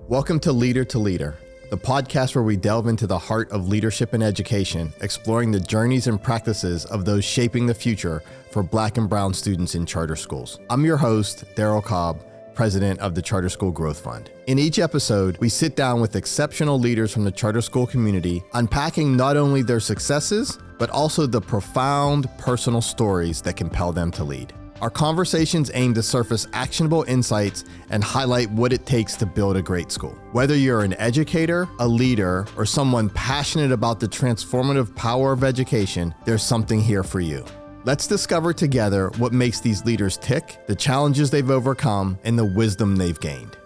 Welcome to Leader, the podcast where we delve into the heart of leadership and education, exploring the journeys and practices of those shaping the future for Black and Brown students in charter schools. I'm your host, Darryl Cobb, president of the Charter School Growth Fund. In each episode, we sit down with exceptional leaders from the charter school community, unpacking not only their successes, but also the profound personal stories that compel them to lead. Our conversations aim to surface actionable insights and highlight what it takes to build a great school. Whether you're an educator, a leader, or someone passionate about the transformative power of education, there's something here for you. Let's discover together what makes these leaders tick, the challenges they've overcome, and the wisdom they've gained.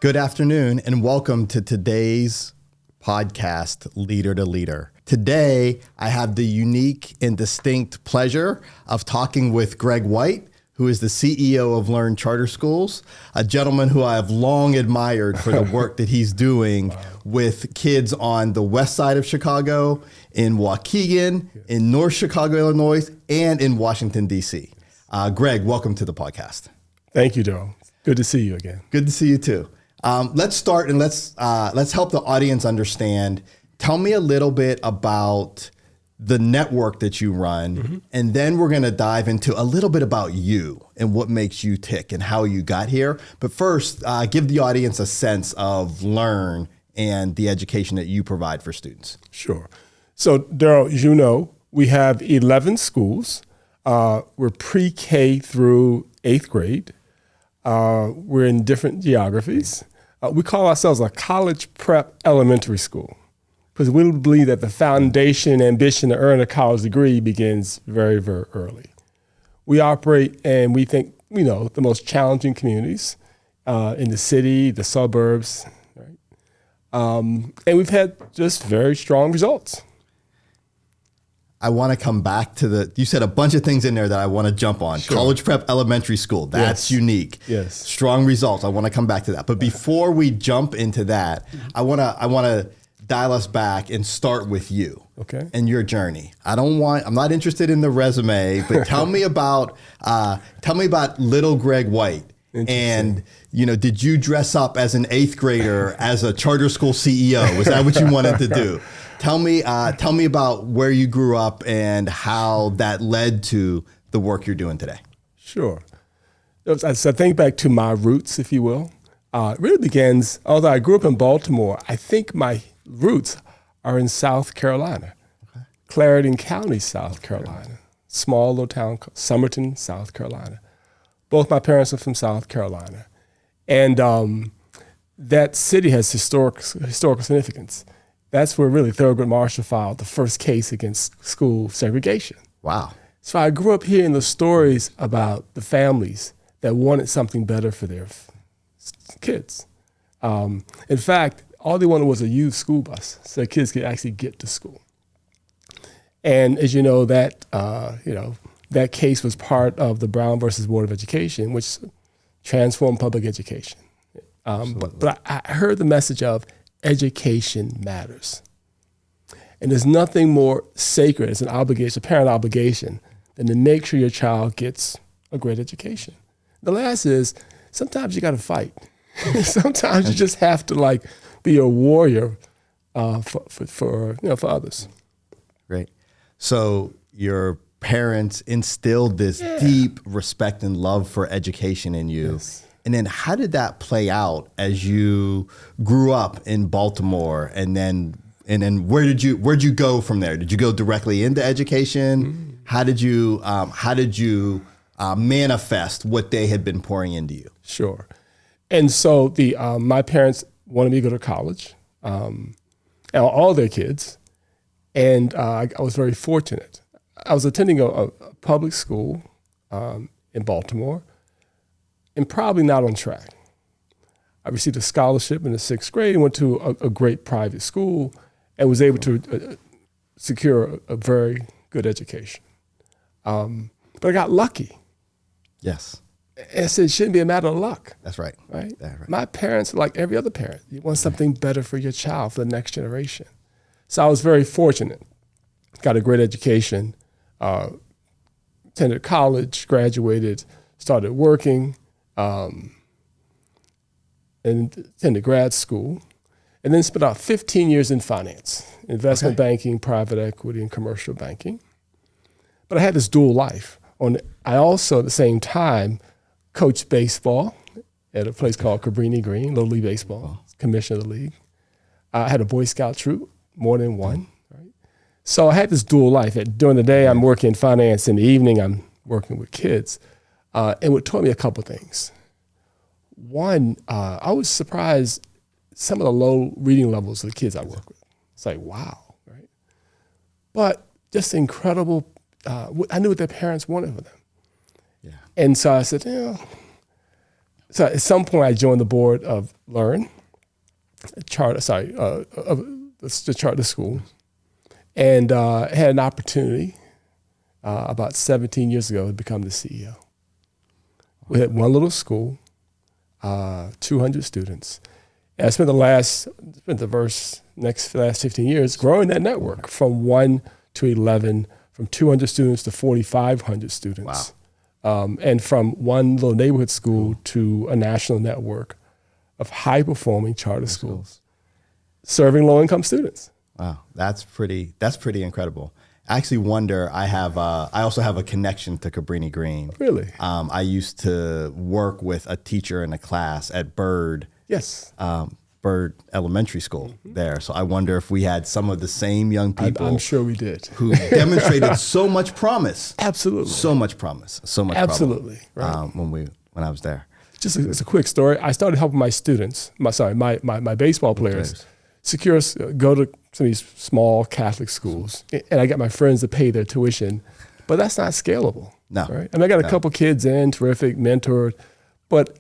Good afternoon, and welcome to today's podcast, Leader to Leader. Today, I have the unique and distinct pleasure of talking with Greg White, who is the CEO of Learn Charter Schools, a gentleman who I have long admired for the work that he's doing with kids on the west side of Chicago, in Waukegan, in North Chicago, Illinois, and in Washington, D.C. Greg, welcome to the podcast. Thank you, Darryl. Good to see you again. Good to see you too. Let's start and let's help the audience understand. Tell me a little bit about the network that you run, and then we're going to dive into a little bit about you and what makes you tick and how you got here. But first, give the audience a sense of Learn and the education that you provide for students. Sure. So, Darryl, as you know, we have 11 schools. We're pre-K through 8th grade. We're in different geographies. We call ourselves a college prep elementary school, because we believe that the foundation and ambition to earn a college degree begins very, very early. We operate, and we think, the most challenging communities in the city, the suburbs, right? And we've had just very strong results. I want to come back to you said a bunch of things in there that I want to jump on. Sure. College prep elementary school, that's unique. Yes. Strong results. I want to come back to that. But before we jump into that, I want to dial us back and start with you. Okay. And your journey. I'm not interested in the resume, but tell me about little Greg White. And, did you dress up as an 8th grader as a charter school CEO? Was that what you wanted to do? Tell me about where you grew up and how that led to the work you're doing today. Sure. As I think back to my roots, if you will, it really begins, although I grew up in Baltimore, I think my roots are in South Carolina, Clarendon County, South Carolina, small little town called Somerton, South Carolina. Both my parents are from South Carolina. And that city has historical significance. That's where really Thurgood Marshall filed the first case against school segregation. Wow. So I grew up hearing the stories about the families that wanted something better for their kids. In fact, all they wanted was a used school bus so their kids could actually get to school. And as you know, that case was part of the Brown versus Board of Education, which transformed public education. But I heard the message of education matters. And there's nothing more sacred as an obligation, a parent obligation, than to make sure your child gets a great education. The last is, sometimes you got to fight. Sometimes you just have to be a warrior for others. Great. So your parents instilled this deep respect and love for education in you. Yes. And then how did that play out as you grew up in Baltimore? And then where'd you go from there? Did you go directly into education? How did you manifest what they had been pouring into you? Sure. And so my parents wanted me to go to college, and all their kids. And I was very fortunate. I was attending a public school in Baltimore, and probably not on track. I received a scholarship in the 6th grade and went to a great private school and was able to secure a very good education. But I got lucky. Yes. And I said, it shouldn't be a matter of luck. That's right. Right? That's right. My parents are like every other parent. You want something better for your child, for the next generation. So I was very fortunate. Got a great education, attended college, graduated, started working. And and attended grad school, and then spent about 15 years in finance, investment banking, private equity, and commercial banking. But I had this dual life. I also, at the same time, coached baseball at a place called Cabrini Green, Little League Baseball, commissioner of the league. I had a Boy Scout troop, more than one. Right? So I had this dual life. During the day, I'm working in finance. In the evening, I'm working with kids. And it taught me a couple things. One, I was surprised some of the low reading levels of the kids I work with. It's like, wow, right? But just incredible. I knew what their parents wanted for them. Yeah. And so I said, So at some point I joined the board of Learn, the charter school, and had an opportunity about 17 years ago to become the CEO. We had one little school, 200 students. And I spent the last 15 years growing that network from 1 to 11, from 200 students to 4,500 students. Wow. And from one little neighborhood school to a national network of high-performing charter schools serving low-income students. Wow, that's pretty incredible. I actually wonder, I also have a connection to Cabrini Green. Really? I used to work with a teacher in a class at Bird. Yes. Bird Elementary School there. So I wonder if we had some of the same young people. I'm sure we did. Who demonstrated so much promise. Absolutely. So much promise. So much Absolutely. Right. When I was there. Just it's a quick story. I started helping my students, my baseball players, go to some of these small Catholic schools. And I got my friends to pay their tuition. But that's not scalable. No. Right? I got a couple kids in, terrific, mentored, but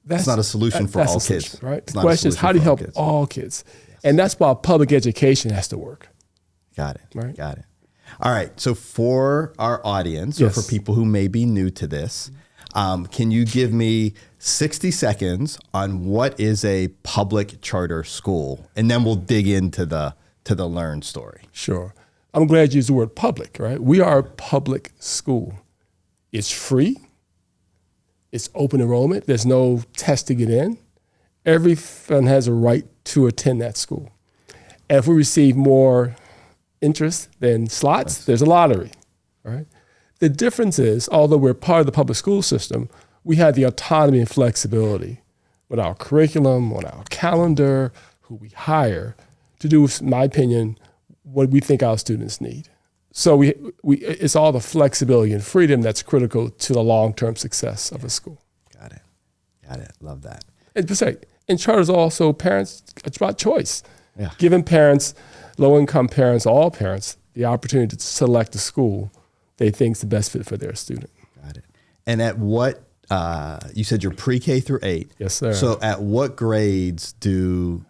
that's not a solution for all kids. Right? The question is, how do you help all kids? Yes. And that's why public education has to work. Got it. Right? Got it. All right. So for our audience, or for people who may be new to this, can you give me 60 seconds on what is a public charter school? And then we'll dig into the Learn story. Sure. I'm glad you used the word public, right? We are a public school. It's free. It's open enrollment. There's no test to get in. Everyone has a right to attend that school. And if we receive more interest than slots, there's a lottery, right? The difference is, although we're part of the public school system, we have the autonomy and flexibility with our curriculum, on our calendar, who we hire, to do, in my opinion, what we think our students need. So it's all the flexibility and freedom that's critical to the long-term success of a school. Got it. Love that. And charters also parents, it's about choice. Yeah. Giving parents, low-income parents, all parents, the opportunity to select a school they think is the best fit for their student. Got it. And at what, you said you're pre-K through 8. Yes, sir. So at what grades do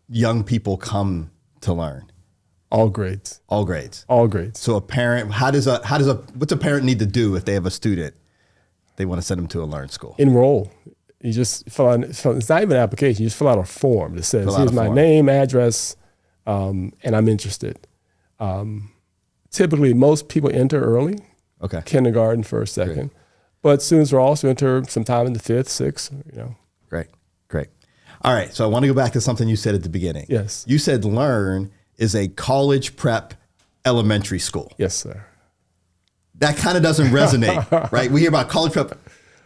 young people come to Learn? All grades. All grades. All grades. So a parent, what's a parent need to do if they have a student they want to send them to a Learn school? Enroll. You just fill out, it's not even an application, you just fill out a form that says, here's my name, address, and I'm interested. Typically, most people enter early. Okay. Kindergarten, first, second. Great. But students will also enter sometime in the 5th, 6th, Great. All right, so I want to go back to something you said at the beginning. Yes. You said Learn is a college prep elementary school. Yes, sir. That kind of doesn't resonate, right? We hear about college prep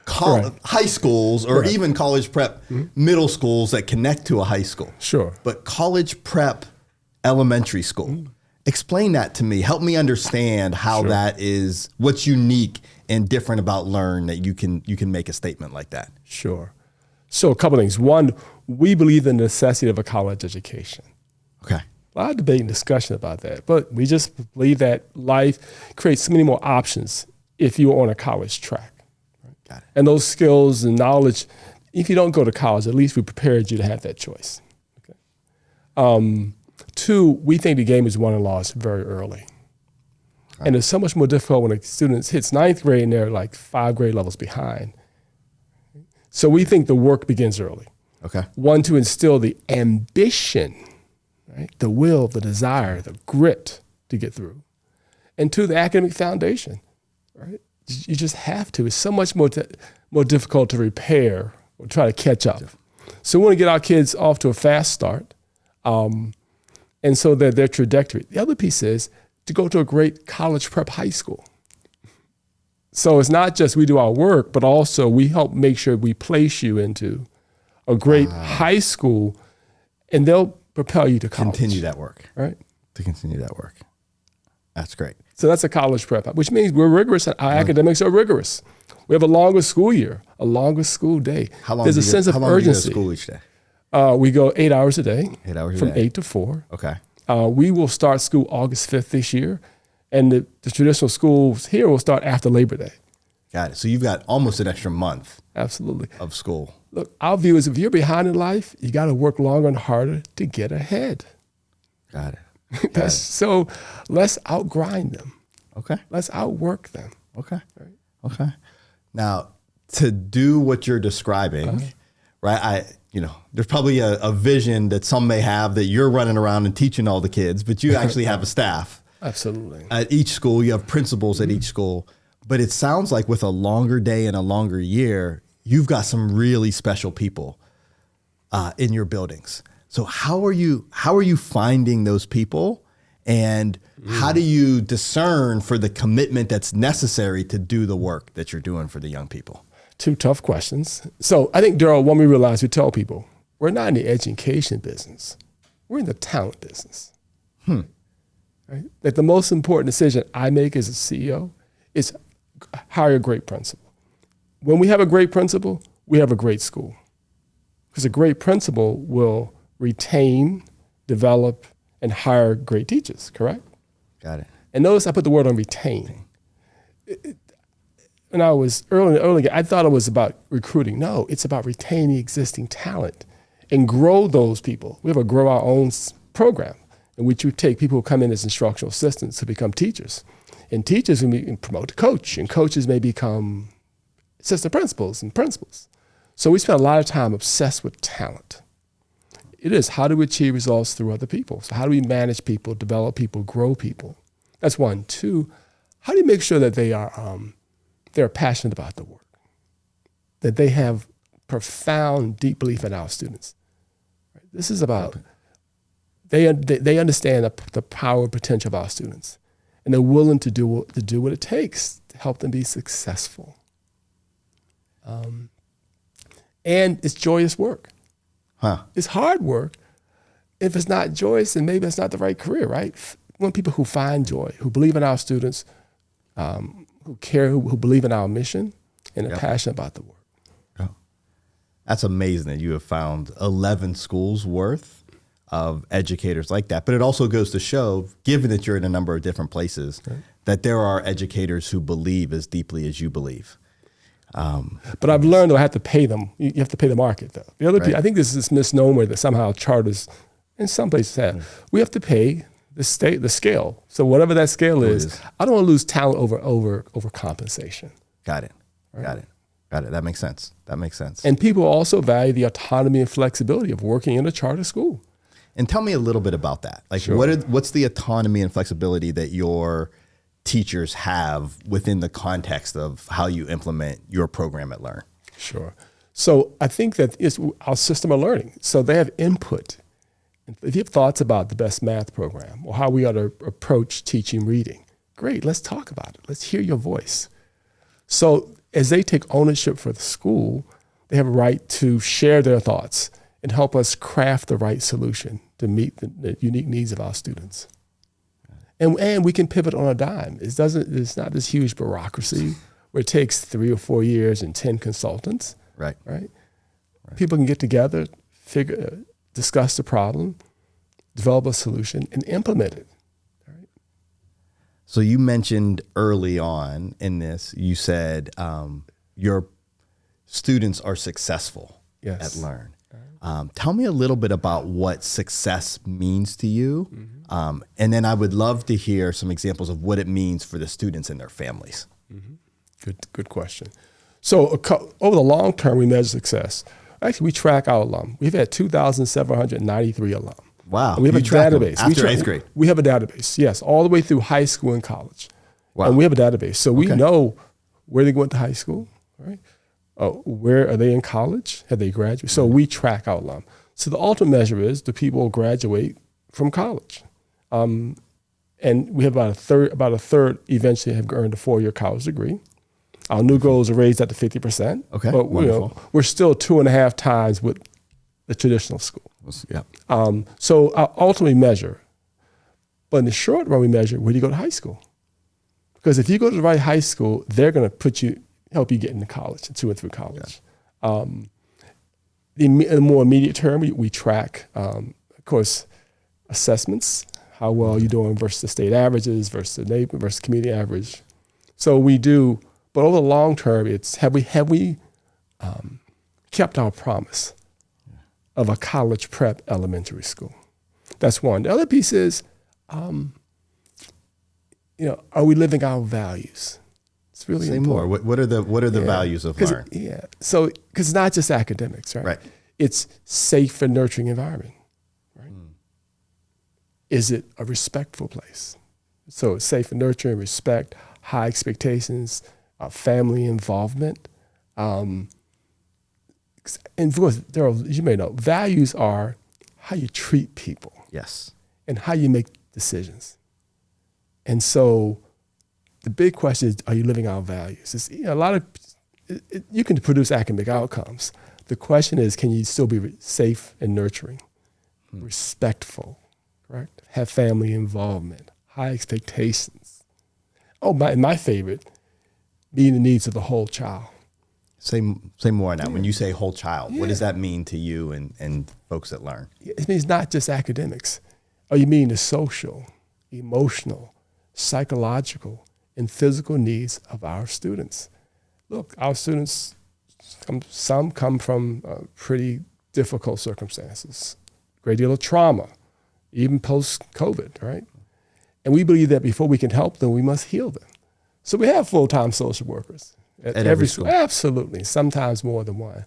high schools or even college prep middle schools that connect to a high school. Sure. But college prep elementary school, explain that to me. Help me understand how that is, what's unique and different about Learn that you can make a statement like that. Sure. So a couple things. One, we believe in the necessity of a college education. Okay. A lot of debate and discussion about that, but we just believe that life creates so many more options if you're on a college track. Got it. And those skills and knowledge, if you don't go to college, at least we prepared you to have that choice. Okay. 2, we think the game is won and lost very early. Right. And it's so much more difficult when a student hits 9th grade and they're like 5 grade levels behind. So we think the work begins early. Okay. 1, to instill the ambition, right? The will, the desire, the grit to get through. And 2, the academic foundation, right? You just have to. It's so much more difficult to repair or try to catch up. So we want to get our kids off to a fast start, and so that their trajectory. The other piece is to go to a great college prep high school. So it's not just we do our work, but also we help make sure we place you into a great high school, and they'll propel you to college. Continue that work. Right? To continue that work. That's great. So that's a college prep, which means we're rigorous. Our academics are rigorous. We have a longer school year, a longer school day. How long There's a sense of urgency. How long do you go to school each day? We go 8 hours a day. 8 hours a from day. 8 to 4. Okay. We will start school August 5th this year, and the traditional schools here will start after Labor Day. Got it. So you've got almost an extra month. Absolutely. Of school. Look, our view is if you're behind in life, you got to work longer and harder to get ahead. Got it. So let's outgrind them. Okay. Let's outwork them. Okay. Right. Okay. Now, to do what you're describing, right? There's probably a vision that some may have that you're running around and teaching all the kids, but you actually have a staff. Absolutely. At each school, you have principals at each school. But it sounds like with a longer day and a longer year, you've got some really special people in your buildings. So how are you finding those people, and how do you discern for the commitment that's necessary to do the work that you're doing for the young people? Two tough questions. So I think, Darryl, when we realize, we tell people, we're not in the education business. We're in the talent business. Right? That the most important decision I make as a CEO is hire a great principal. When we have a great principal, we have a great school. Because a great principal will retain, develop, and hire great teachers, correct? Got it. And notice I put the word on retain. When I was early, I thought it was about recruiting. No, it's about retaining existing talent and grow those people. We have a grow our own program in which we take people who come in as instructional assistants to become teachers. And teachers will promote to coach, and coaches may become assistant principals and principals. So we spend a lot of time obsessed with talent. It is, how do we achieve results through other people? So how do we manage people, develop people, grow people? That's one. Two, how do you make sure that they're passionate about the work, that they have profound, deep belief in our students? Right? This is about, they understand the power and potential of our students, and they're willing to do what it takes to help them be successful. And it's joyous work. It's hard work. If it's not joyous, then maybe it's not the right career, right? We want people who find joy, who believe in our students, who care, who believe in our mission, and are passionate about the work. Yeah. That's amazing that you have found 11 schools worth of educators like that. But it also goes to show, given that you're in a number of different places, that there are educators who believe as deeply as you believe. But I've learned that I have to pay them. You have to pay the market, though. The other people, I think this is this misnomer that somehow charters, in some places have. We have to pay the scale. So whatever that scale is, I don't want to lose talent over compensation. Got it. Right? Got it. That makes sense. And people also value the autonomy and flexibility of working in a charter school. And tell me a little bit about that. Like, what's the autonomy and flexibility that your teachers have within the context of how you implement your program at Learn? Sure. So I think that it's our system of learning. So they have input. If you have thoughts about the best math program or how we ought to approach teaching reading, great, let's talk about it. Let's hear your voice. So as they take ownership for the school, they have a right to share their thoughts and help us craft the right solution to meet the unique needs of our students. And we can pivot on a dime. It's not this huge bureaucracy where it takes 3 or 4 years and 10 consultants. Right. People can get together, discuss the problem, develop a solution, and implement it. Right? So you mentioned early on in this, you said your students are successful at Learn. Tell me a little bit about what success means to you. And then I would love to hear some examples of what it means for the students and their families. Good question. So over the long term, we measure success. Actually, we track our alum. We've had 2,793 alum. Wow. And we have a database. After 8th grade? We have a database, yes, all the way through high school and college. Wow. And we have a database. So we know where they went to high school, right? Where are they in college? Have they graduated? So we track our alum. So the ultimate measure is do people graduate from college? And we have about a third eventually have earned a 4-year college degree. Our new goals are raised up to 50%. Okay, but wonderful. We're still 2.5 times with the traditional school. Yeah. So our ultimately measure, but in the short run we measure where do you go to high school? Because if you go to the right high school, they're going to help you get into college, to and through college. Yeah. In the more immediate term, we track, of course, assessments, how well you're doing versus the state averages versus the neighbor versus community average. So we do, but over the long term, it's have we kept our promise of a college prep elementary school? That's one. The other piece is, are we living our values? It's really Say important. more. What are the values of Learn? Yeah. So, because it's not just academics, right? Right. It's safe and nurturing environment, right? Is it a respectful place? So it's safe and nurturing, respect, high expectations, family involvement. And of course, Darryl, you may know, values are how you treat people. Yes. And how you make decisions. And so the big question is, are you living our values? It's, you can produce academic outcomes. The question is, can you still be safe and nurturing, respectful, correct? Have family involvement, high expectations. My favorite, meeting the needs of the whole child. Say more now. When you say whole child, what does that mean to you and folks that Learn? It means not just academics. Are you meaning the social, emotional, psychological, and physical needs of our students? Look, our students, some come from pretty difficult circumstances, great deal of trauma, even post-COVID, right? And we believe that before we can help them, we must heal them. So we have full-time social workers at every school. Absolutely, sometimes more than one.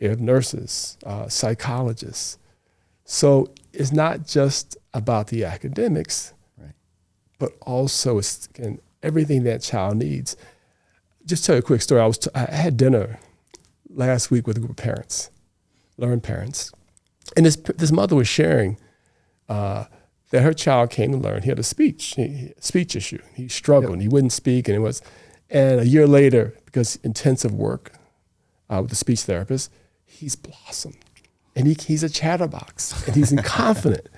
We have nurses, psychologists. So it's not just about the academics, right, but also everything that child needs. Just tell you a quick story. I had dinner last week with a group of parents, Learn parents, and this mother was sharing that her child came to Learn. He had a speech issue. He struggled. He wouldn't speak, and a year later, because intensive work with the speech therapist, he's blossomed, and he's a chatterbox, and he's confident.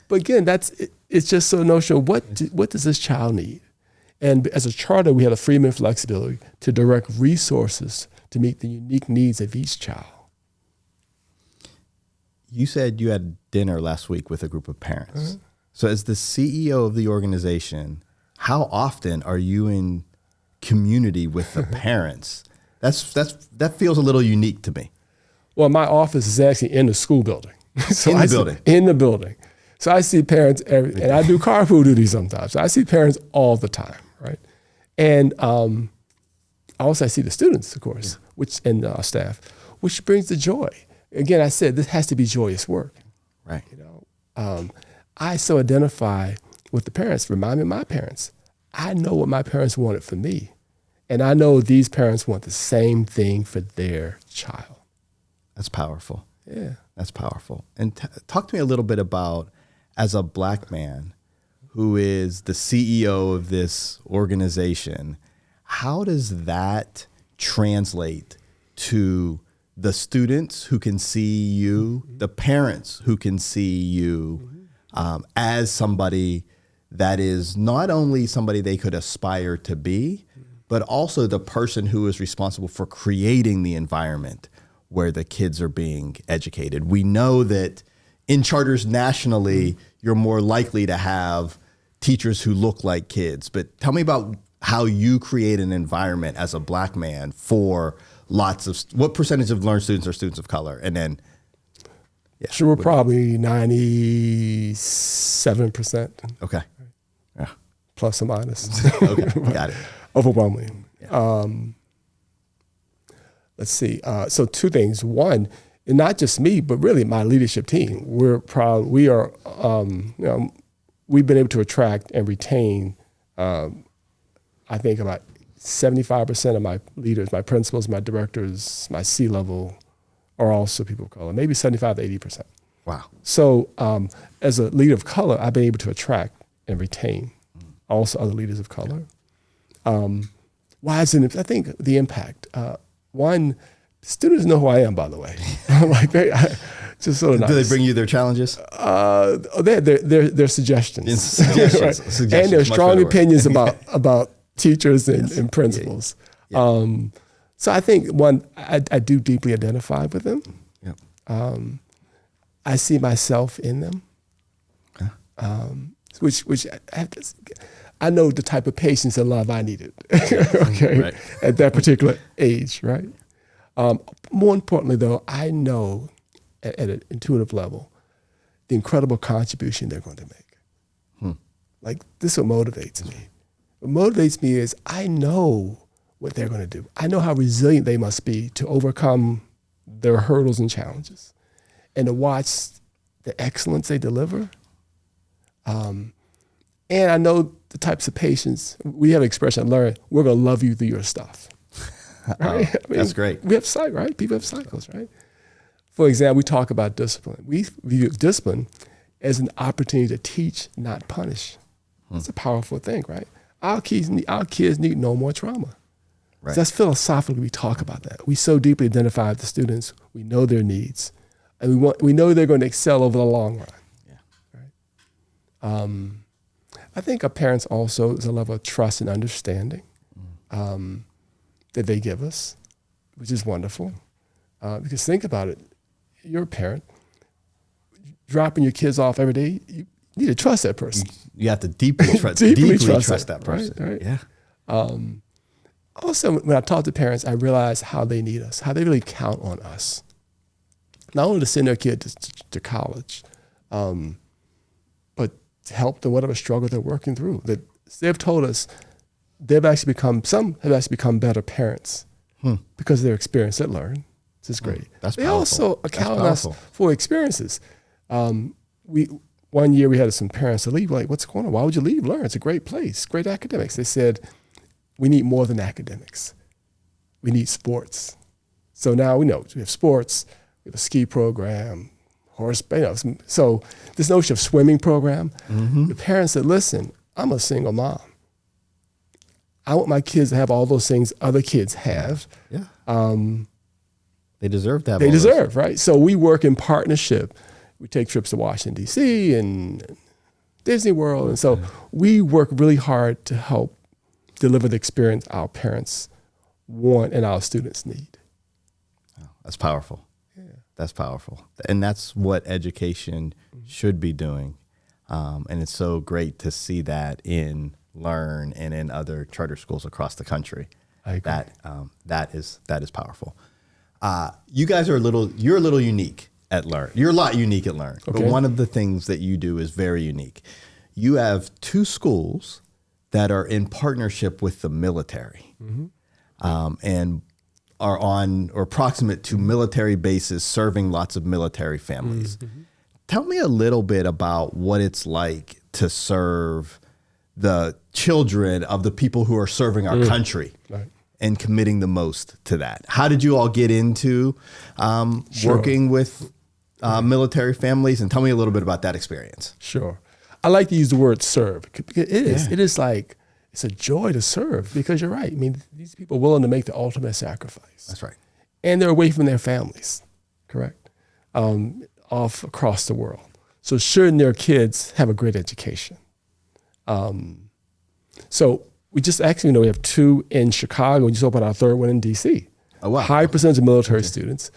But again, it's just so notional. What does this child need? And as a charter, we had a freedom and flexibility to direct resources to meet the unique needs of each child. You said you had dinner last week with a group of parents. So as the CEO of the organization, how often are you in community with the parents? That feels a little unique to me. Well, my office is actually in the school building. In the building. So I see parents and I do carpool duty sometimes. So I see parents all the time, right? And also I see the students, of course, and our staff, which brings the joy. Again, I said this has to be joyous work. Right. I so identify with the parents, remind me of my parents. I know what my parents wanted for me. And I know these parents want the same thing for their child. That's powerful. Yeah. That's powerful. And talk to me a little bit about, as a Black man who is the CEO of this organization, how does that translate to the students who can see you, the parents who can see you as somebody that is not only somebody they could aspire to be, but also the person who is responsible for creating the environment where the kids are being educated? We know that in charters nationally, you're more likely to have teachers who look like kids. But tell me about how you create an environment as a Black man for what percentage of Learn students are students of color? And then, Sure, we're probably 97%. Okay. Yeah. Plus or minus. Okay, got it. Overwhelmingly. Yeah. Let's see. So two things. One, and not just me, but really my leadership team. We're proud. We are. We've been able to attract and retain. I think about 75% of my leaders, my principals, my directors, my C-level are also people of color, maybe 75 to 80%. Wow. So as a leader of color, I've been able to attract and retain also other leaders of color. Why is it? I think the impact. One, students know who I am, by the way. Just sort of nice. Do they bring you their challenges? Their suggestions. Suggestions. Right? Suggestions. And their strong opinions Yeah. about teachers and principals. Yeah. So I think one, I do deeply identify with them. Yeah. I see myself in them. Okay. Which I know the type of patience and love I needed, okay, Right. at that particular age, right? More importantly, though, I know at an intuitive level the incredible contribution they're going to make. Like, this is what motivates me. What motivates me is I know what they're going to do. I know how resilient they must be to overcome their hurdles and challenges, and to watch the excellence they deliver. And I know the types of patients. We have an expression I learned, we're going to love you through your stuff. Right? That's great. We have right? People have cycles, right? For example, we talk about discipline. We view discipline as an opportunity to teach, not punish. It's a powerful thing, right? Our kids need no more trauma. Right. So that's philosophically, we talk about that. We so deeply identify with the students. We know their needs, and we know they're going to excel over the long run. Yeah. Right. I think our parents also, is a level of trust and understanding that they give us, which is wonderful. Because think about it, you're a parent, dropping your kids off every day, you need to trust that person. You have to deeply trust that person. Right? Yeah. Also, when I talk to parents, I realize how they need us, how they really count on us. Not only to send their kid to college, but to help them whatever struggle they're working through. That they've told us some have actually become better parents because of their experience at Learn. This is great. That's they powerful. also account on us for experiences. One year we had some parents to leave, like, what's going on? Why would you leave Learn? It's a great place, great academics. They said, we need more than academics. We need sports. So now we know we have sports, we have a ski program, so this notion of swimming program, the parents said, listen, I'm a single mom. I want my kids to have all those things other kids have. Yeah. They deserve to have. They deserve, right? So we work in partnership. We take trips to Washington, D.C. and Disney World. And so we work really hard to help deliver the experience our parents want and our students need. Oh, that's powerful. Yeah. That's powerful. And that's what education should be doing. And it's so great to see that in Learn and in other charter schools across the country. I agree. That is powerful. You guys are you're a little unique at Learn. You're a lot unique at Learn. Okay. But one of the things that you do is very unique. You have two schools that are in partnership with the military and are on or proximate to military bases serving lots of military families. Tell me a little bit about what it's like to serve the children of the people who are serving our country. Right. And committing the most to that. How did you all get into working with military families? And tell me a little bit about that experience. Sure. I like to use the word serve. It is. Yeah. It is like, it's a joy to serve because you're right. I mean, these people are willing to make the ultimate sacrifice. That's right. And they're away from their families, correct? Off across the world. So shouldn't their kids have a great education? So we just actually we have two in Chicago. We just opened our third one in D.C. Oh, wow. High percentage of military students.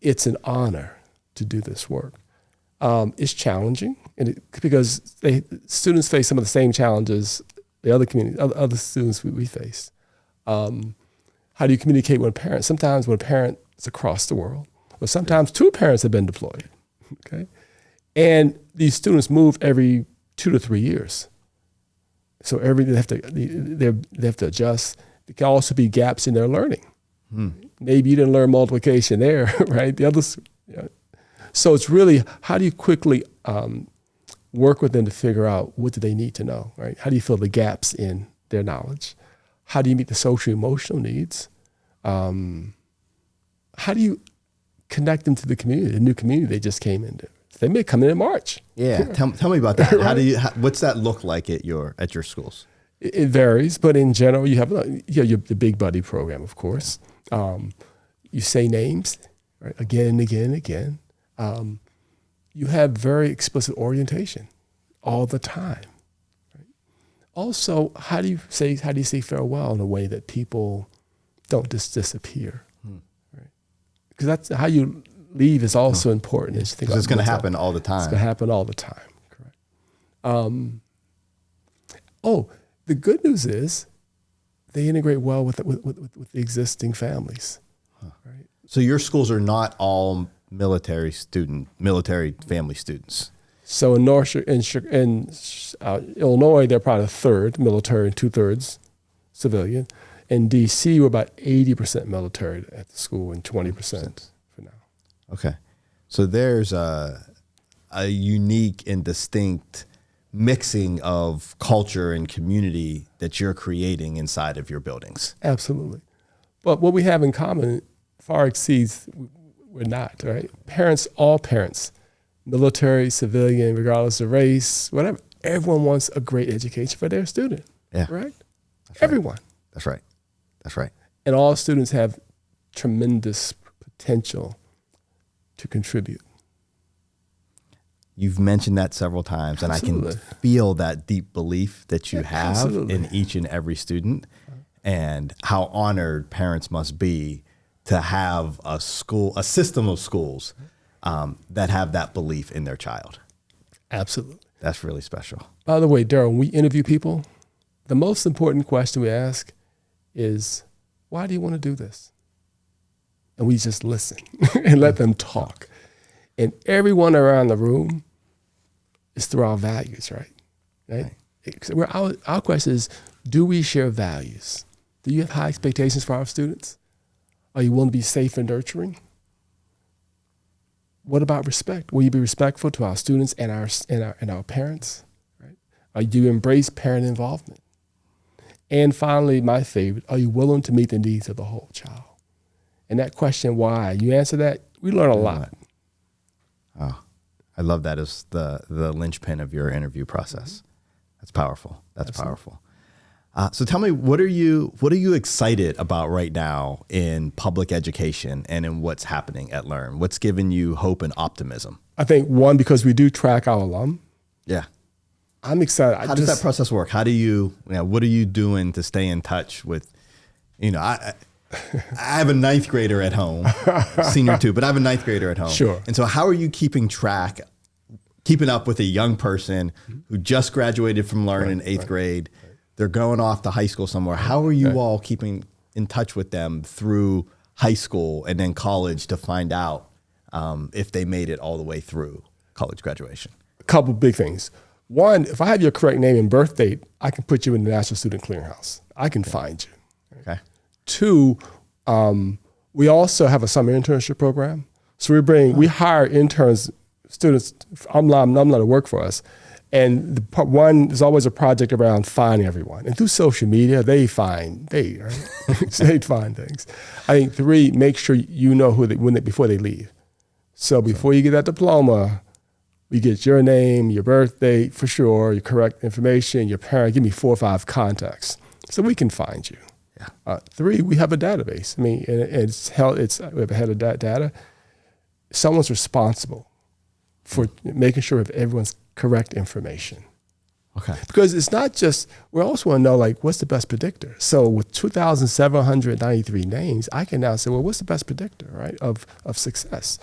It's an honor to do this work. It's challenging because students face some of the same challenges the other students we face. How do you communicate with a parent? Sometimes when a parent is across the world, or sometimes two parents have been deployed, okay? And these students move every 2 to 3 years. So they have to adjust. There can also be gaps in their learning. Maybe you didn't learn multiplication there, right? The others. So it's really, how do you quickly work with them to figure out what do they need to know, right? How do you fill the gaps in their knowledge? How do you meet the social emotional needs? How do you connect them to the community, the new community they just came into? They may come in March. Yeah, tell me about that. Right? What's that look like at your schools? It varies, but in general, you have the Big Buddy program, of course. You say names, right, again and again and again. You have very explicit orientation all the time. Right? Also, how do you say farewell in a way that people don't just disappear? Right? Because that's how you leave is also important. Because it's going to happen all the time. It's going to happen all the time. Correct. The good news is they integrate well with the existing families. Right? So your schools are not all military family students. So in Illinois, they're probably a third military and 2/3 civilian. In D.C., we're about 80% military at the school and 20% for now. Okay. So there's a unique and distinct mixing of culture and community that you're creating inside of your buildings. Absolutely. But what we have in common far exceeds, we're not, right? All parents, military, civilian, regardless of race, whatever, everyone wants a great education for their student. Yeah. Right? That's Everyone. That's right. That's right. And all students have tremendous potential to contribute. You've mentioned that several times, and Absolutely. I can feel that deep belief that you have Absolutely. in each and every student, and how honored parents must be to have a system of schools that have that belief in their child. Absolutely. That's really special. By the way, Darryl, when we interview people, the most important question we ask is, why do you want to do this? And we just listen and let them talk. And everyone around the room is through our values, right? So our question is, do we share values? Do you have high expectations for our students? Are you willing to be safe and nurturing? What about respect? Will you be respectful to our students and our parents? Right? Do you embrace parent involvement? And finally, my favorite, are you willing to meet the needs of the whole child? And that question, why? You answer that, we learn a lot. Oh, I love that as the linchpin of your interview process. That's powerful. That's Absolutely. powerful. So tell me, what are you excited about right now in public education and in what's happening at Learn? What's giving you hope and optimism? I think one, because we do track our alum. Yeah. I'm excited. How does that process work? How do what are you doing to stay in touch with, I have a ninth grader at home, senior 2, but I have a ninth grader at home. Sure. And so how are you keeping up with a young person who just graduated from Learn in 8th grade? They're going off to high school somewhere. How are you all keeping in touch with them through high school and then college to find out if they made it all the way through college graduation? A couple big things. One, if I have your correct name and birth date, I can put you in the National Student Clearinghouse. I can find you. Okay. 2, we also have a summer internship program. So we hire interns, students, alumni to work for us. And there's always a project around finding everyone. And through social media, they find things. I think 3, make sure you know before they leave. So before you get that diploma, we get your name, your birth date for sure, your correct information, your parent, give me 4 or 5 contacts so we can find you. Yeah. 3, we have a database. I mean, we have a head of data. Someone's responsible for making sure we have everyone's correct information. Okay. Because it's not just, we also want to know, what's the best predictor? So with 2,793 names, I can now say, well, what's the best predictor, right, of success?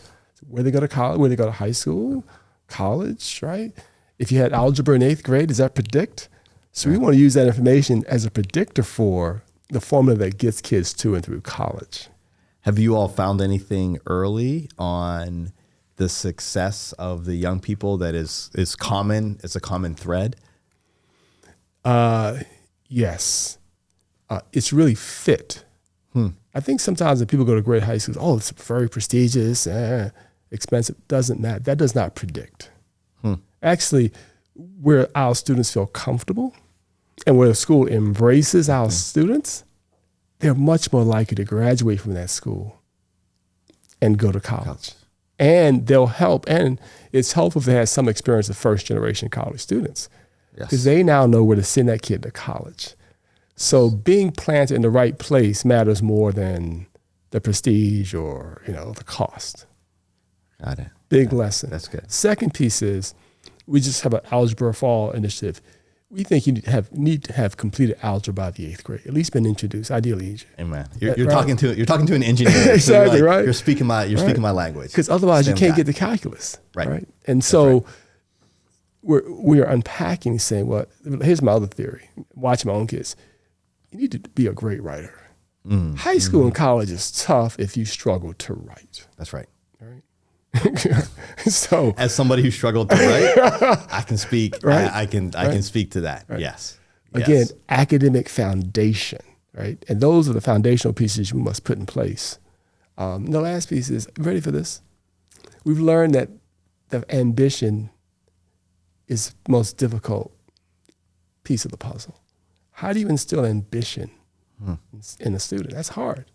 Where they go to college, where they go to high school, college, right? If you had algebra in 8th grade, does that predict? So we want to use that information as a predictor for the formula that gets kids to and through college. Have you all found anything early on the success of the young people that is common? It's a common thread? Yes. It's really fit. I think sometimes when people go to great high schools, it's very prestigious, expensive. Doesn't matter. That does not predict. Actually, where our students feel comfortable and where the school embraces our students, they're much more likely to graduate from that school and go to college. And they'll help. And it's helpful if they have some experience of first generation college students, because they now know where to send that kid to college. So being planted in the right place matters more than the prestige or, the cost. Got it. Big lesson. That's good. Second piece is, we just have an algebra fall initiative. We think you need to have completed algebra by the 8th grade, at least been introduced, ideally. Amen. You're talking to an engineer. Exactly, so right. You're speaking my language. Because otherwise you can't get the calculus. Right. And so we are unpacking, saying, well, here's my other theory. Watching my own kids. You need to be a great writer. High school and college is tough if you struggle to write. That's right. So, as somebody who struggled to write, I can speak. Right? I can speak to that. Right. Yes. Again, academic foundation, right? And those are the foundational pieces you must put in place. The last piece is, ready for this? We've learned that the ambition is the most difficult piece of the puzzle. How do you instill ambition in a student? That's hard.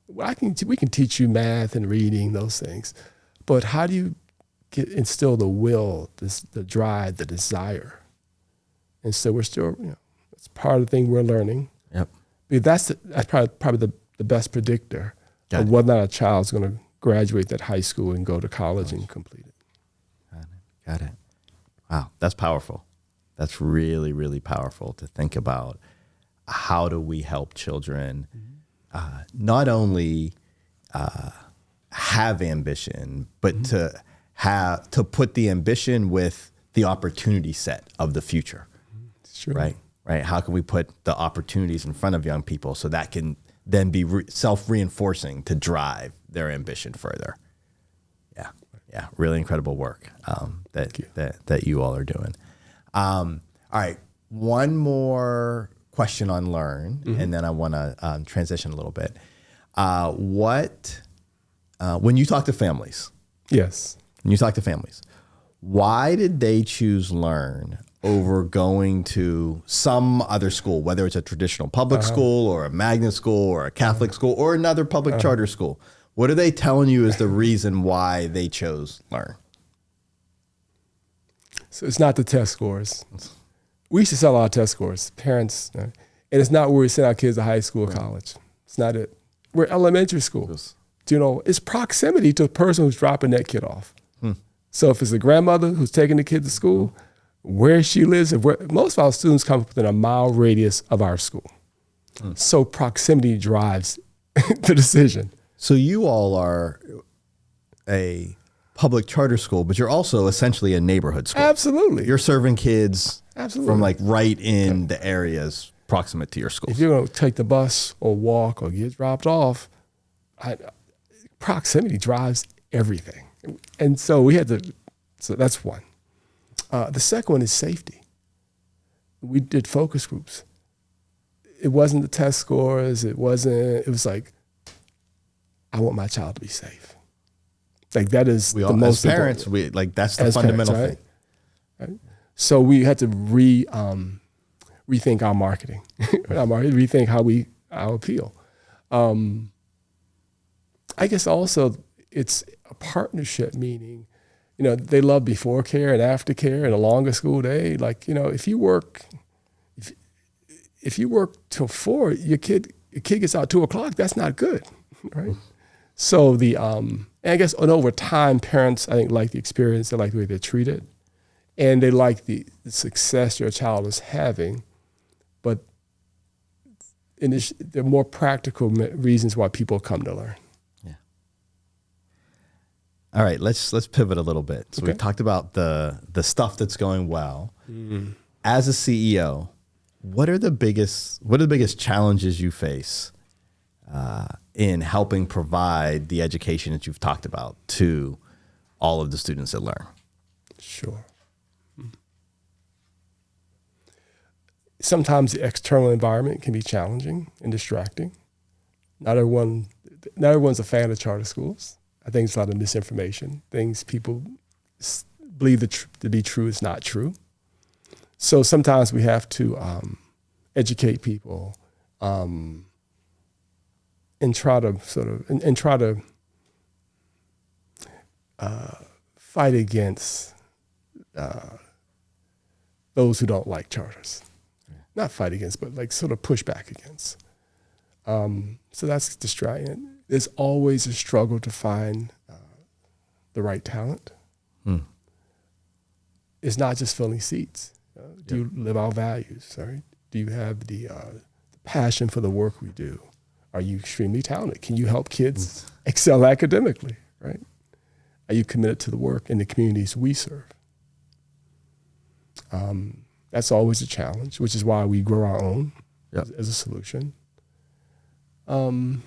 We can teach you math and reading, those things. But how do you instill the will, the drive, the desire? And so we're still, it's part of the thing we're learning. Yep. Because that's probably the best predictor of whether or not a child's going to graduate that high school and go to college and complete it. Got it. Wow, that's powerful. That's really, really powerful to think about. How do we help children not only have ambition, but to put the ambition with the opportunity set of the future, sure. Right? How can we put the opportunities in front of young people so that can then be self-reinforcing to drive their ambition further? Yeah, really incredible work that you all are doing. All right, one more question on Learn, and then I want to transition a little bit. When you talk to families, why did they choose Learn over going to some other school, whether it's a traditional public school or a magnet school or a Catholic school or another public charter school? What are they telling you is the reason why they chose Learn? So it's not the test scores. We used to sell our test scores, parents, and it's not where we send our kids to high school or college. It's not it. We're elementary schools. It's proximity to the person who's dropping that kid off. So if it's the grandmother who's taking the kid to school, where she lives, most of our students come within a mile radius of our school. So proximity drives the decision. So you all are a public charter school, but you're also essentially a neighborhood school. Absolutely. You're serving kids from right in the areas proximate to your school. If you're going to take the bus or walk or get dropped off, proximity drives everything. And so so that's one. The second one is safety. We did focus groups. It wasn't the test scores. It was like, I want my child to be safe. Like that is the most as parents, important. That's the fundamental thing. Right? So we had to rethink our marketing, rethink how our appeal. I guess also it's a partnership, meaning, they love before care and after care and a longer school day. If you work till 4, your kid gets out 2:00, that's not good, right? So and I guess over time, parents, I think, like the experience, they like the way they're treated, and they like the success your child is having, but there are more practical reasons why people come to Learn. Yeah. All right, let's pivot a little bit. So we've talked about the stuff that's going well. As a CEO, what are the biggest challenges you face in helping provide the education that you've talked about to all of the students that Learn? Sure. Sometimes the external environment can be challenging and distracting. Not everyone's a fan of charter schools. I think it's a lot of misinformation. Things people believe to be true is not true. So sometimes we have to educate people, and try to fight against those who don't like charters. Not fight against, but like sort of push back against. So that's distracting. There's always a struggle to find the right talent. It's not just filling seats. Do you live our values? Right? Do you have the passion for the work we do? Are you extremely talented? Can you help kids excel academically? Right? Are you committed to the work in the communities we serve? That's always a challenge, which is why we grow our own as a solution. The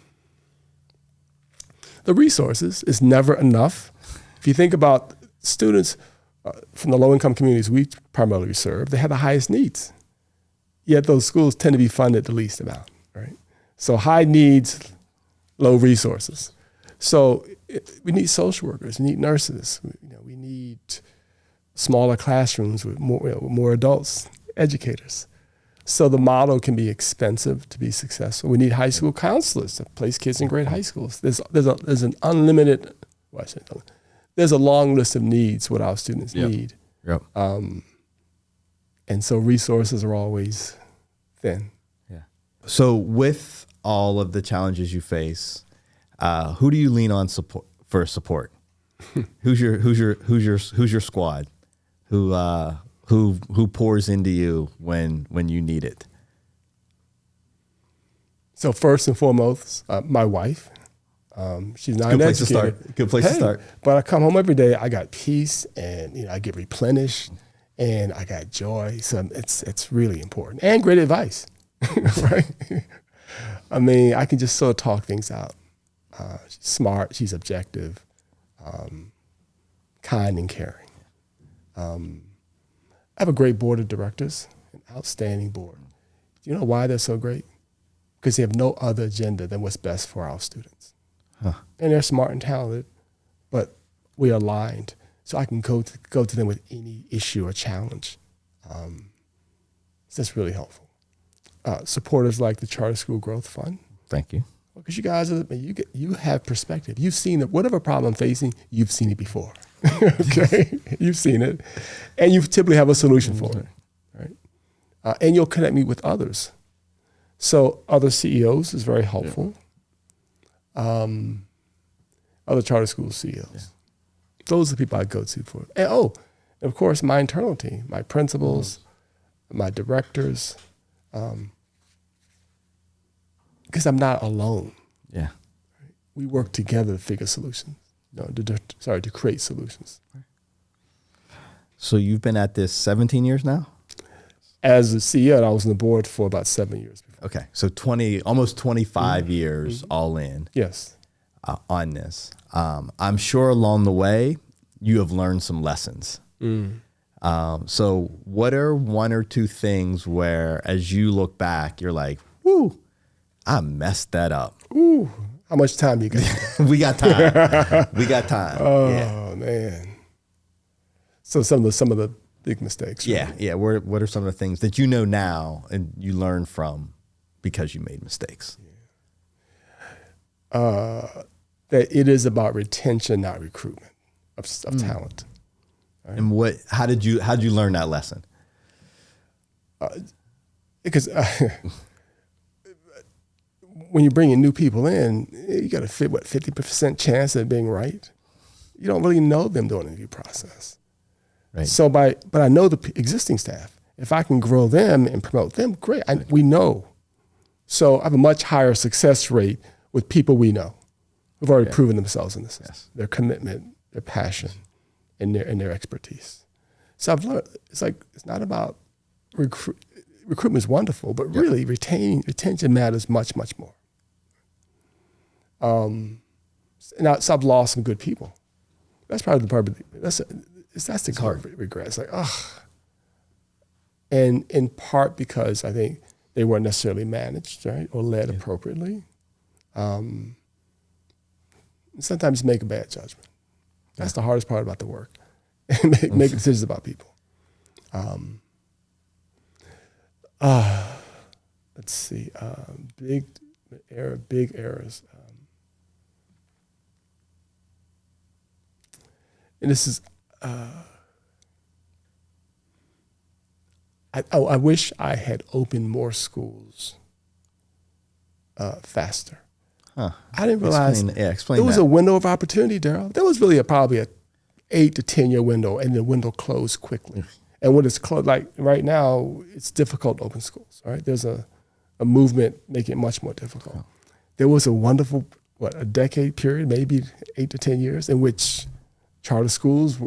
resources is never enough. If you think about students from the low-income communities we primarily serve, they have the highest needs. Yet those schools tend to be funded the least amount, right? So high needs, low resources. So we need social workers, we need nurses, we need smaller classrooms with more adults, educators. So the model can be expensive to be successful. We need high school counselors to place kids in great high schools. There's an unlimited, there's a long list of needs what our students need. Yep. And so resources are always thin. Yeah. So with all of the challenges you face, who do you lean on for support? Who's your squad? Who pours into you when you need it? So first and foremost, my wife. She's not an educator. Good place to start. But I come home every day. I got peace, and I get replenished, and I got joy. So it's really important, and great advice, right? I mean, I can just sort of talk things out. She's smart. She's objective, kind and caring. I have a great board of directors, an outstanding board. Do you know why they're so great? Because they have no other agenda than what's best for our students. Huh. And they're smart and talented, but we are aligned. So I can go to them with any issue or challenge. So that's really helpful. Supporters like the Charter School Growth Fund. Thank you. Because you guys you have perspective. You've seen it. Whatever problem I'm facing, you've seen it before. Okay, you've seen it, and you typically have a solution for it, right? And you'll connect me with others. So other CEOs is very helpful. Other charter school CEOs. Those are the people I go to for. And of course, my internal team, my principals, my directors, because I'm not alone. Yeah. We work together to figure solutions. No, to create solutions. So you've been at this 17 years now? As a CEO, I was on the board for about 7 years before. Okay, so almost 25 years all in. Yes. On this. I'm sure along the way, you have learned some lessons. So what are one or two things where, as you look back, you're like, whoo, I messed that up. Ooh, how much time you got? We got time. We got time. Oh, man. So some of the big mistakes. Right? Yeah. What are some of the things that you know now and you learn from because you made mistakes? That it is about retention, not recruitment of talent. Right? And how did you learn that lesson? Because when you bring in new people in, you got a 50% chance of being right. You don't really know them during the interview process. Right. So but I know the existing staff. If I can grow them and promote them, great. We know. So I have a much higher success rate with people we know who've already proven themselves in the system. Yes. Their commitment, their passion, and their expertise. So I've learned it's not about recruitment is wonderful, but really retention matters much, much more. So I've lost some good people. That's probably the part. That's the part of regret. It's like, and in part because I think they weren't necessarily managed, right, or led appropriately. Sometimes you make a bad judgment. That's the hardest part about the work. make decisions about people. let's see, big errors. And this is, I wish I had opened more schools faster. Huh. I didn't realize explain there was that. a window of opportunity, Darryl. There was really probably a 8 to 10 year window, and the window closed quickly. And when it's closed, like right now, it's difficult to open schools. Right? There's a movement making it much more difficult. Oh. There was a wonderful, a decade period, maybe 8 to 10 years, in which charter schools,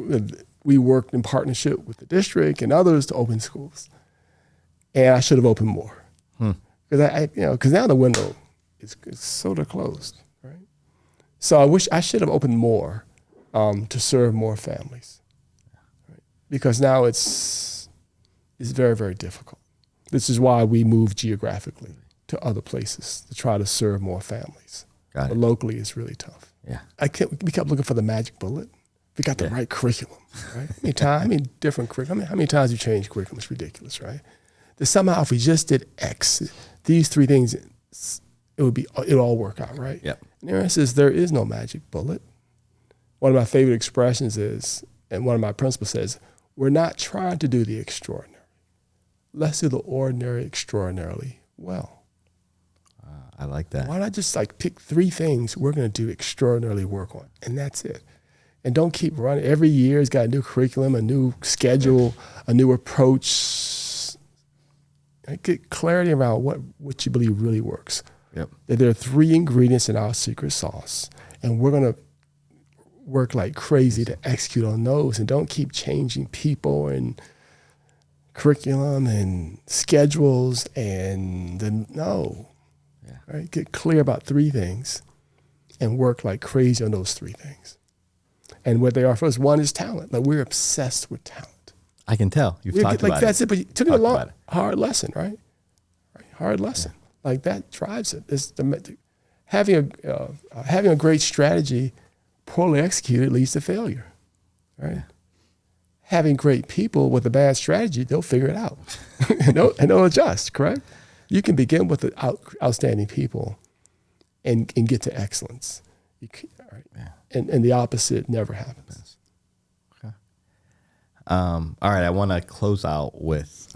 we worked in partnership with the district and others to open schools. And I should have opened more. Because now the window is sort of closed, right? So I wish I should have opened more to serve more families, right? Because now it's very, very difficult. This is why we moved geographically to other places to try to serve more families. Got it. But locally, it's really tough. Yeah. We kept looking for the magic bullet. We got the right curriculum, right? How many different curriculum? How many times you change curriculum? It's ridiculous, right? That somehow if we just did X, these 3 things, it'll all work out, right? Yep. And Aaron says there is no magic bullet. One of my favorite expressions is, and one of my principles says, we're not trying to do the extraordinary. Let's do the ordinary extraordinarily well. I like that. Why not just pick 3 things we're going to do extraordinarily work on, and that's it. And don't keep running. Every year it's got a new curriculum, a new schedule, a new approach. Get clarity around what you believe really works. Yep. That there are 3 ingredients in our secret sauce, and we're going to work like crazy to execute on those, and don't keep changing people and curriculum and schedules no. Yeah. Right? Get clear about 3 things and work like crazy on those 3 things. And what they are for us, one is talent. We're obsessed with talent. I can tell. You've talked about that's it. But it took a hard lesson, right? Hard lesson. Yeah. That drives it. Having a great strategy poorly executed leads to failure, right? Yeah. Having great people with a bad strategy, they'll figure it out and they'll adjust, correct? You can begin with the outstanding people and get to excellence. Right? Yeah. And the opposite never happens. Okay. All right, I want to close out with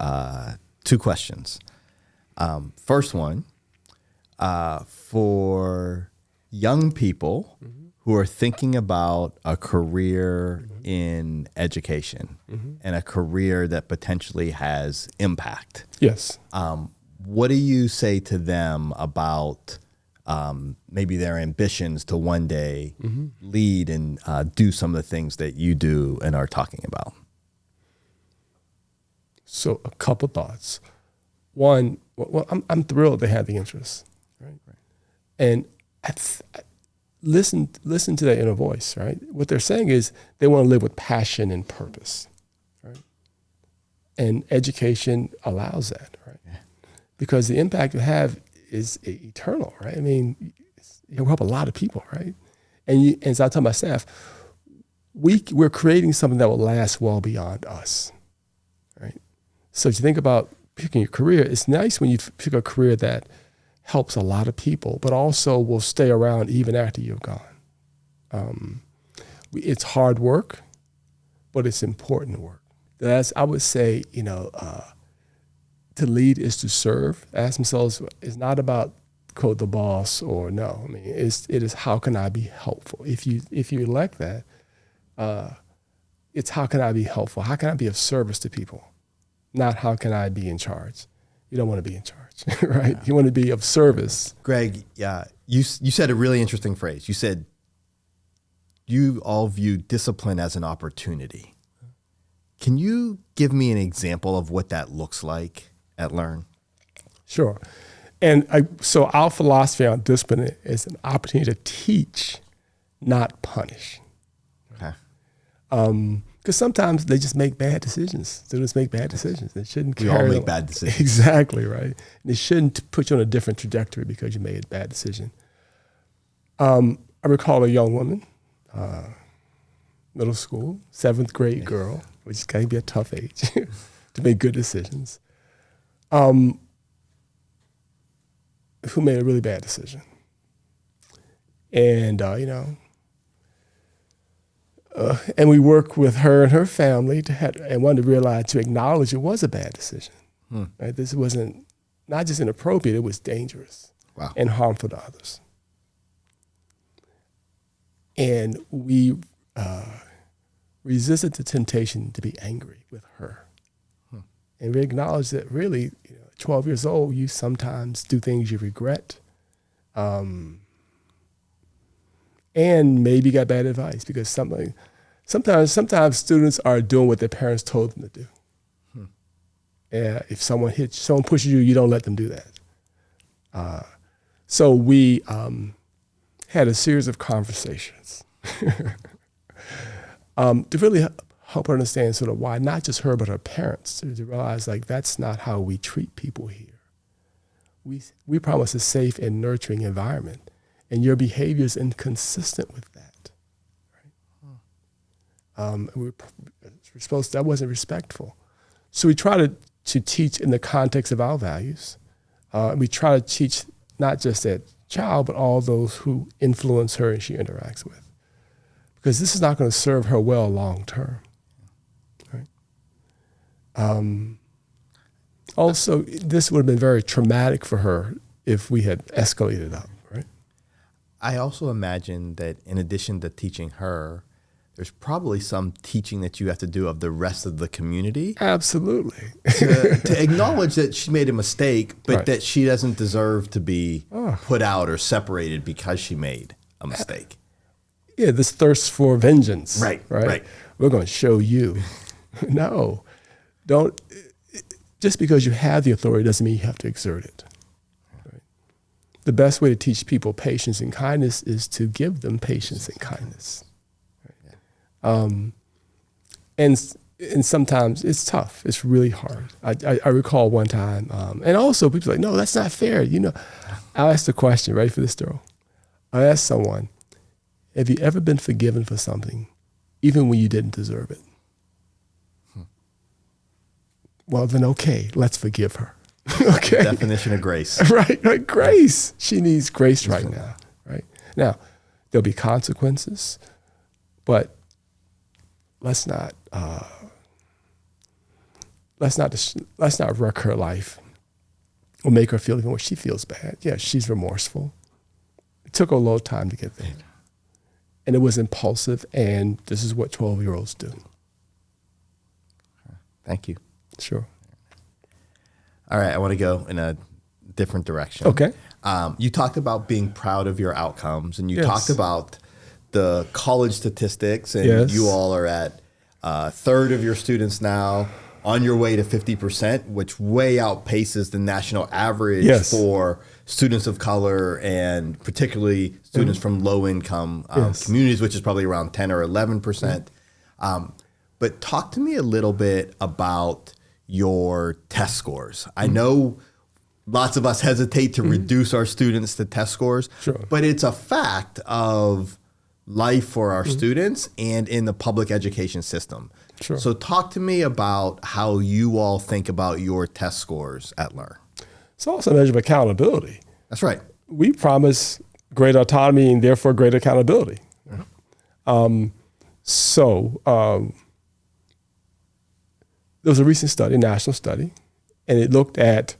2 questions. First one, for young people who are thinking about a career in education and a career that potentially has impact. Yes. What do you say to them about maybe their ambitions to one day lead and do some of the things that you do and are talking about? So a couple thoughts. One, I'm thrilled they had the interest, right? And listen to that inner voice, right? What they're saying is they want to live with passion and purpose, right? And education allows that, right? Yeah. Because the impact you have is eternal, right? I mean, you'll help a lot of people, right? And as I tell my staff, we're creating something that will last well beyond us, right? So if you think about picking your career, it's nice when you pick a career that helps a lot of people, but also will stay around even after you're gone. It's hard work, but it's important work. I would say, to lead is to serve. Ask themselves, it's not about, quote, the boss or no. I mean, it is how can I be helpful? If you elect that, it's how can I be helpful? How can I be of service to people? Not how can I be in charge? You don't want to be in charge, right? You want to be of service. Greg, yeah, you said a really interesting phrase. You said you all view discipline as an opportunity. Can you give me an example of what that looks like at Learn? Sure. And so our philosophy on discipline is an opportunity to teach, not punish. Okay. Because sometimes they just make bad decisions. Students make bad decisions. They shouldn't. We all make bad decisions. Exactly, right. And they shouldn't put you on a different trajectory because you made a bad decision. I recall a young woman, middle school, 7th grade girl, which can be a tough age to make good decisions. who made a really bad decision. And, and we worked with her and her family and wanted to acknowledge it was a bad decision. Right? This wasn't not just inappropriate, it was dangerous and harmful to others. And we resisted the temptation to be angry with her. And we acknowledged that really, 12 years old, you sometimes do things you regret. And maybe got bad advice because sometimes students are doing what their parents told them to do. If someone pushes you, you don't let them do that. So we had a series of conversations to really help her understand sort of why, not just her, but her parents, to realize like that's not how we treat people here. We promise a safe and nurturing environment, and your behavior is inconsistent with that. Right? That wasn't respectful. So we try to teach in the context of our values. We try to teach not just that child, but all those who influence her and she interacts with. Because this is not going to serve her well long term. Right? Also, this would have been very traumatic for her if we had escalated up. Right? I also imagine that in addition to teaching her, there's probably some teaching that you have to do of the rest of the community. Absolutely. to acknowledge that she made a mistake, but that she doesn't deserve to be put out or separated because she made a mistake. Yeah, this thirst for vengeance. Right. We're going to show you. No, don't. Just because you have the authority doesn't mean you have to exert it. Right? The best way to teach people patience and kindness is to give them patience and kindness. And sometimes it's tough. It's really hard. I recall one time, and also people are like, no, that's not fair. I'll ask the question, ready for this, Darryl? I asked someone, have you ever been forgiven for something, even when you didn't deserve it? Well, then, okay, let's forgive her. Okay. Definition of grace. Right, grace. She needs grace right now. Right now, there'll be consequences, but let's not wreck her life or make her feel even when she feels bad. Yeah, she's remorseful. It took her a little time to get there. And it was impulsive, and this is what 12-year-olds do. Thank you. Sure. All right, I want to go in a different direction. Okay. You talked about being proud of your outcomes, and you talked about the college statistics, and you all are at a third of your students now on your way to 50%, which way outpaces the national average for students of color and particularly students from low-income communities, which is probably around 10 or 11%. But talk to me a little bit about your test scores. I know lots of us hesitate to reduce our students to test scores, but it's a fact of life for our students and in the public education system. So talk to me about how you all think about your test scores at Learn. It's also a measure of accountability. That's right. We promise great autonomy and therefore great accountability. There was a recent study, a national study, and it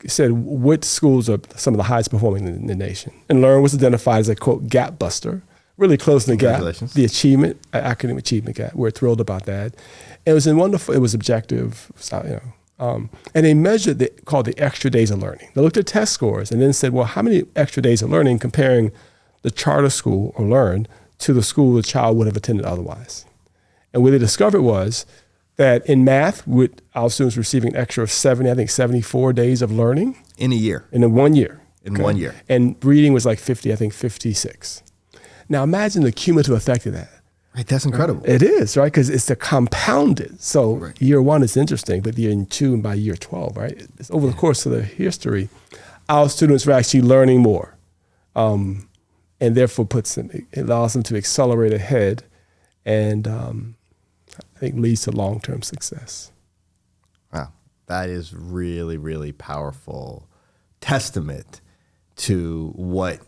said what schools are some of the highest performing in the nation. And Learn was identified as a, quote, gap buster, really closing the gap, the achievement, academic achievement gap. We're thrilled about that. And it was it was objective, and they measured called the extra days of learning. They looked at test scores and then said, well, how many extra days of learning comparing the charter school or Learn to the school the child would have attended otherwise? And what they discovered was that in math, with our students receiving an extra 74 days of learning. In a year. In 1 year. In 1 year. And reading was like 56. Now imagine the cumulative effect of that. Right, that's incredible. It is, right? Because it's the compounded. So year 1 is interesting, but year 2 and by year 12, right? It's over the course of the history, our students are actually learning more. And therefore it allows them to accelerate ahead and I think leads to long-term success. Wow, that is really, really powerful testament to what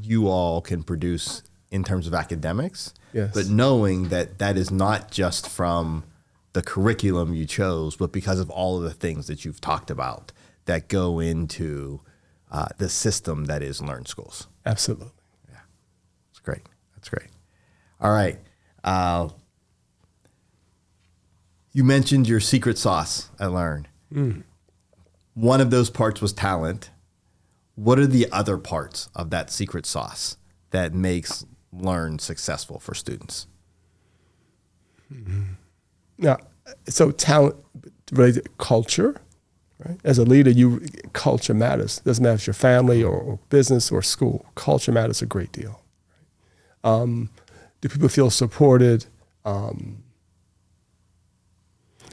you all can produce in terms of academics, Yes. but knowing that that is not just from the curriculum you chose, but because of all of the things that you've talked about that go into the system that is Learn Schools. Absolutely. Yeah, that's great. That's great. All right. You mentioned your secret sauce at Learn. One of those parts was talent. What are the other parts of that secret sauce that makes Learn successful for students? Now, so talent related to culture, right? As a leader, culture matters. Doesn't matter if it's your family or business or school. Culture matters a great deal. Right? Do people feel supported?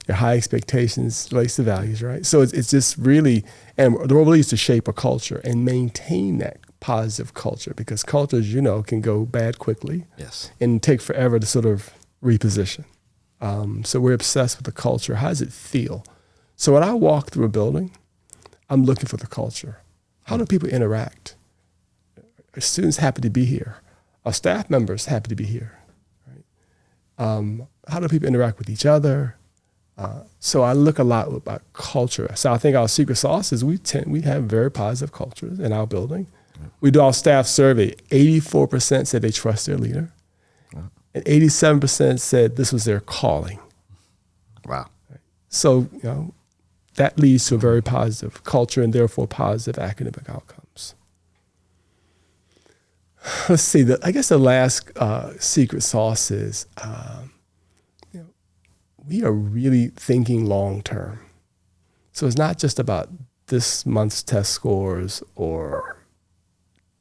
Your high expectations relates to values, right? So it's just really, and the role really is to shape a culture and maintain that positive culture, because culture, as you know, can go bad quickly. Yes. And take forever to sort of reposition. So we're obsessed with the culture. How does it feel? So when I walk through a building, I'm looking for the culture. How do people interact? Are students happy to be here? Are staff members happy to be here? Right? How do people interact with each other? So I look a lot about culture. So I think our secret sauce is we have very positive cultures in our building. We do our staff survey. 84% said they trust their leader. And 87% said this was their calling. Wow. So, that leads to a very positive culture and therefore positive academic outcomes. Let's see, I guess the last secret sauce is we are really thinking long term. So it's not just about this month's test scores or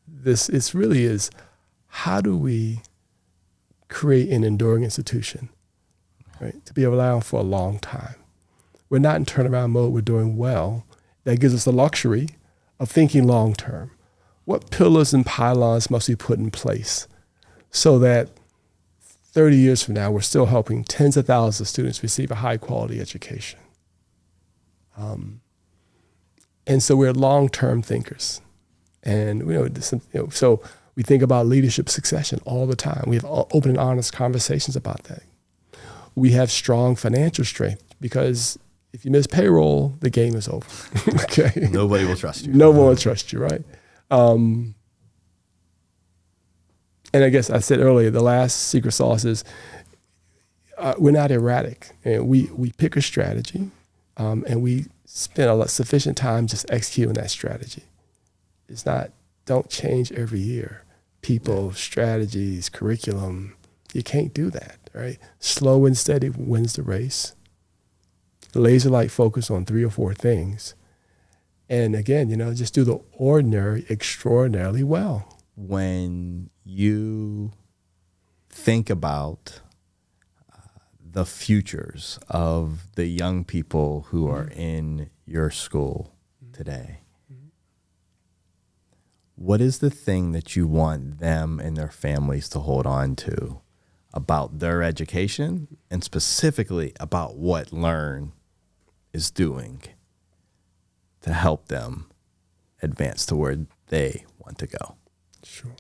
this, it really is, how do we create an enduring institution, right, to be around for a long time? We're not in turnaround mode, we're doing well. That gives us the luxury of thinking long term. What pillars and pylons must we put in place so that 30 years from now, we're still helping tens of thousands of students receive a high quality education? And so we're long-term thinkers. And so we think about leadership succession all the time. We have open and honest conversations about that. We have strong financial strength, because if you miss payroll, the game is over. Okay. Nobody will trust you. No one will trust you, right? And I guess I said earlier, the last secret sauce is we're not erratic. And we pick a strategy, and we spend sufficient time just executing that strategy. It's not, don't change every year. People, strategies, curriculum, you can't do that, right? Slow and steady wins the race. Laser-like focus on 3 or 4 things. And again, just do the ordinary extraordinarily well. When you think about the futures of the young people who are in your school today, what is the thing that you want them and their families to hold on to about their education, and specifically about what Learn is doing to help them advance to where they want to go? Sure.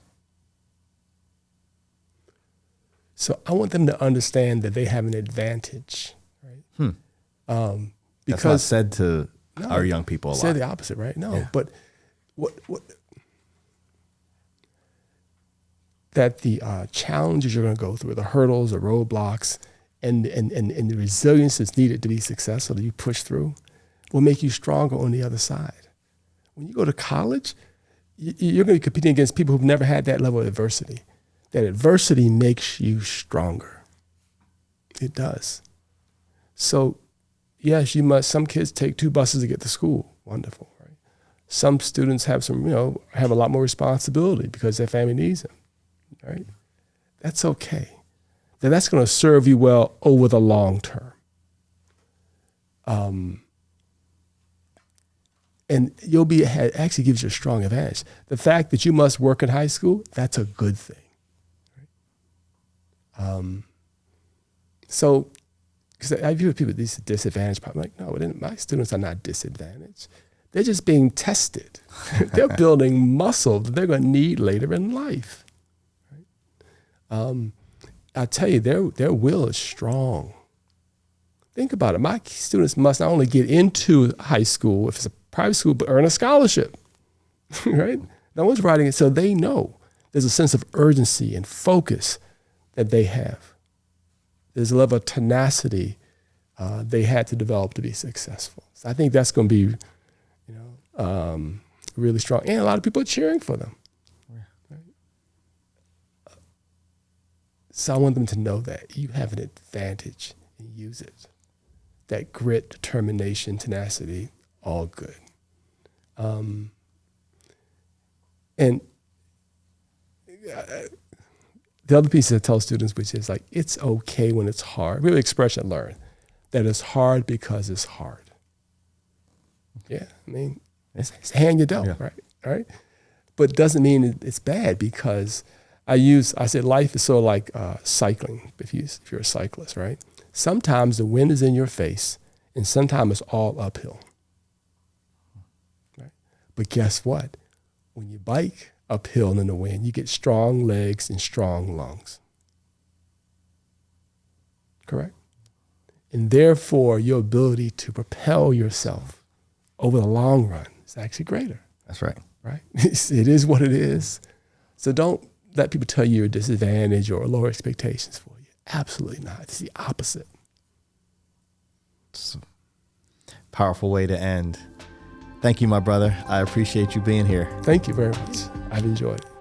So I want them to understand that they have an advantage, right? Because Because that's not said to our young people a lot. say the opposite, right? No, Yeah. but what that the challenges you're going to go through, the hurdles, the roadblocks, and the resilience that's needed to be successful that you push through, will make you stronger on the other side. When you go to college, you're going to be competing against people who've never had that level of adversity. That adversity makes you stronger. It does. So, yes, you must. Some kids take 2 buses to get to school. Wonderful, right? Some students have have a lot more responsibility because their family needs them, right? That's okay. That's going to serve you well over the long term. And it actually gives you a strong advantage. The fact that you must work in high school, that's a good thing. Right? So, because I view people, these disadvantaged, I'm like, no, my students are not disadvantaged. They're just being tested. They're building muscle that they're going to need later in life. Right? I tell you, their will is strong. Think about it. My students must not only get into high school, if it's a private school, but earn a scholarship, right? No one's writing it, so they know there's a sense of urgency and focus that they have. There's a level of tenacity they had to develop to be successful. So I think that's going to be, really strong. And a lot of people are cheering for them. Right? So I want them to know that you have an advantage and use it. That grit, determination, tenacity, all good. And the other piece I tell students, which is like, it's okay when it's hard. Really expression learned that it's hard because it's hard. Yeah, I mean, it's hand you dealt, right? All right. But it doesn't mean it's bad, because I said life is sort of like cycling, if you're a cyclist, right? Sometimes the wind is in your face, and sometimes it's all uphill. Right? But guess what? When you bike uphill in the wind, you get strong legs and strong lungs. Correct? And therefore, your ability to propel yourself over the long run is actually greater. That's right. Right? It is what it is. So don't let people tell you you're a disadvantage or lower expectations for you. Absolutely not. It's the opposite. It's a powerful way to end. Thank you, my brother. I appreciate you being here. Thank you very much. I've enjoyed it.